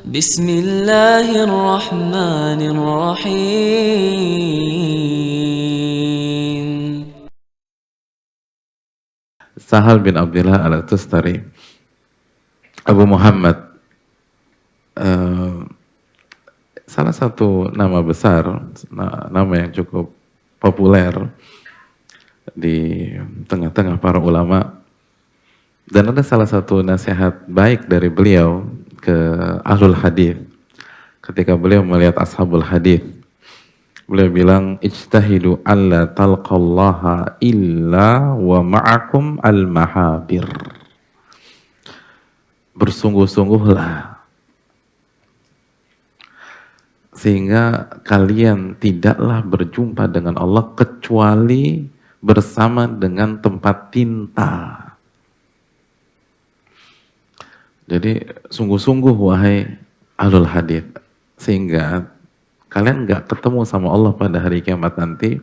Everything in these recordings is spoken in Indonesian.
Bismillahirrahmanirrahim. Sahal bin Abdullah al-Tustari, Abu Muhammad, salah satu nama besar, nama yang cukup populer di tengah-tengah para ulama, dan ada salah satu nasihat baik dari beliau ke ahlul hadis ketika beliau melihat ashabul hadis. Beliau bilang, ijtahidu alla talqallaha illa wa ma'akum al-mahabir. Bersungguh-sungguhlah sehingga kalian tidaklah berjumpa dengan Allah kecuali bersama dengan tempat tinta. Jadi sungguh-sungguh wahai ahlul hadis, sehingga kalian nggak ketemu sama Allah pada hari kiamat nanti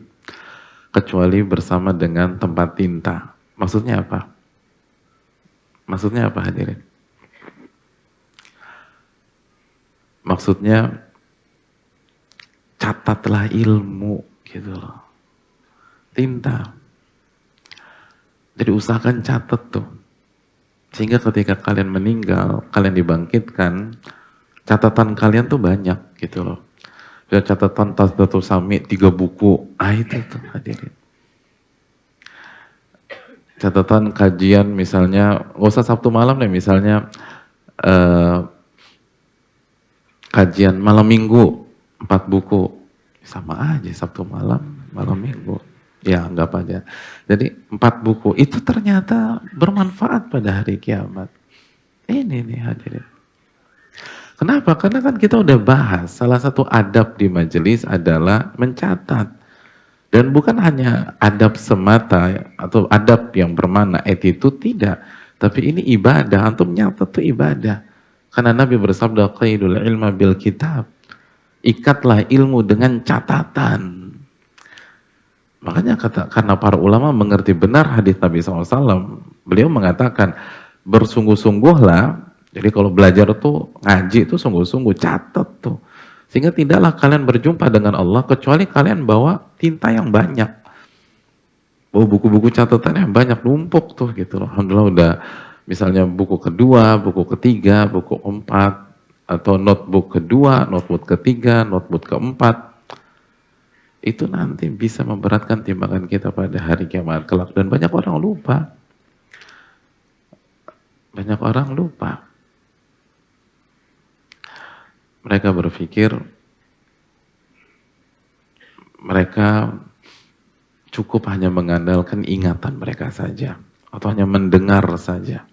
kecuali bersama dengan tempat tinta. Maksudnya apa? Maksudnya apa hadirin? Maksudnya catatlah ilmu gitu loh. Tinta. Jadi usahakan catat tuh. Sehingga ketika kalian meninggal, kalian dibangkitkan, catatan kalian tuh banyak gitu loh. Dan catatan Tasdatul Sami 3 buku, itu tuh hadirin. Catatan kajian misalnya, gak usah Sabtu malam deh, misalnya kajian malam minggu 4 buku, sama aja Sabtu malam, malam minggu, ya anggap aja. Jadi 4 buku itu ternyata bermanfaat pada hari kiamat. Ini nih hadirin. Kenapa? Karena kan kita udah bahas, salah satu adab di majelis adalah mencatat. Dan bukan hanya adab semata, atau adab yang bermakna attitude, tidak. Tapi ini ibadah, antum nyatat itu ibadah. Karena Nabi bersabda, qaidul ilma bil kitab. Ikatlah ilmu dengan catatan. Makanya karena para ulama mengerti benar hadis Nabi SAW, beliau mengatakan, bersungguh-sungguhlah. Jadi kalau belajar tuh, ngaji itu sungguh-sungguh, catat tuh. Sehingga tidaklah kalian berjumpa dengan Allah kecuali kalian bawa tinta yang banyak. Bawa buku-buku catatan yang banyak, numpuk tuh gitu loh. Alhamdulillah udah misalnya buku kedua, buku ketiga, buku keempat, atau notebook kedua, notebook ketiga, notebook keempat. Itu nanti bisa memberatkan timbangan kita pada hari kiamat kelak. Dan banyak orang lupa. Banyak orang lupa. Mereka berpikir mereka cukup hanya mengandalkan ingatan mereka saja atau hanya mendengar saja.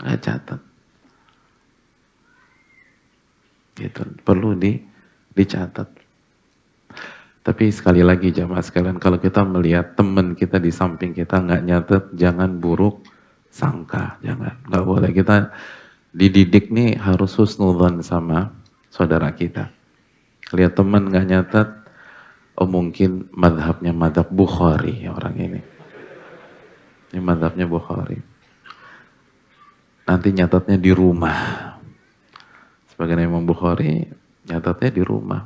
Nggak catat. Gitu. Perlu dicatat. Tapi sekali lagi jamaah sekalian, kalau kita melihat teman kita di samping kita nggak nyatet, jangan buruk sangka, jangan. Nggak boleh. Kita dididik nih harus husnudzon sama saudara kita. Lihat teman nggak nyatet, oh mungkin madhabnya madhab Bukhari ya orang ini. Ini madhabnya Bukhari. Nanti nyatatnya di rumah. Sebagai Imam Bukhari, nyatatnya di rumah.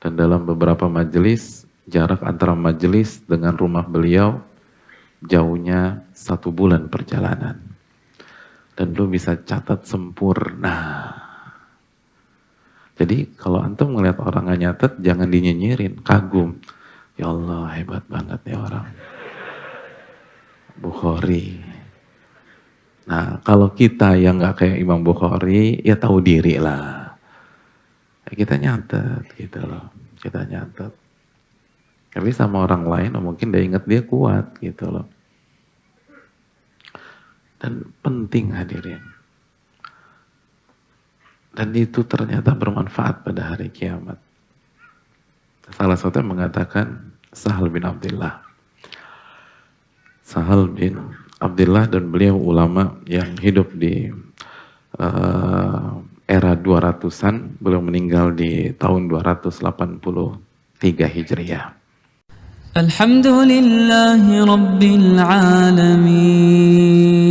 Dan dalam beberapa majelis, jarak antara majelis dengan rumah beliau jauhnya 1 bulan perjalanan. Dan lu bisa catat sempurna. Jadi kalau antum ngeliat orang nggak nyatet, jangan dinyinyirin, kagum. Ya Allah, hebat banget ya orang. Bukhari. Nah, kalau kita yang nggak kayak Imam Bukhari, ya tahu diri lah. Ya, kita nyatet gitu loh, kita nyatet. Tapi sama orang lain, mungkin dia ingat dia kuat gitu loh. Dan penting hadirin. Dan itu ternyata bermanfaat pada hari kiamat. Salah satu yang mengatakan Sahal bin Abdullah. Sahal bin Abdullah, dan beliau ulama yang hidup di era 200-an. Beliau meninggal di tahun 283 Hijriah. Alhamdulillahi Rabbil Alamin.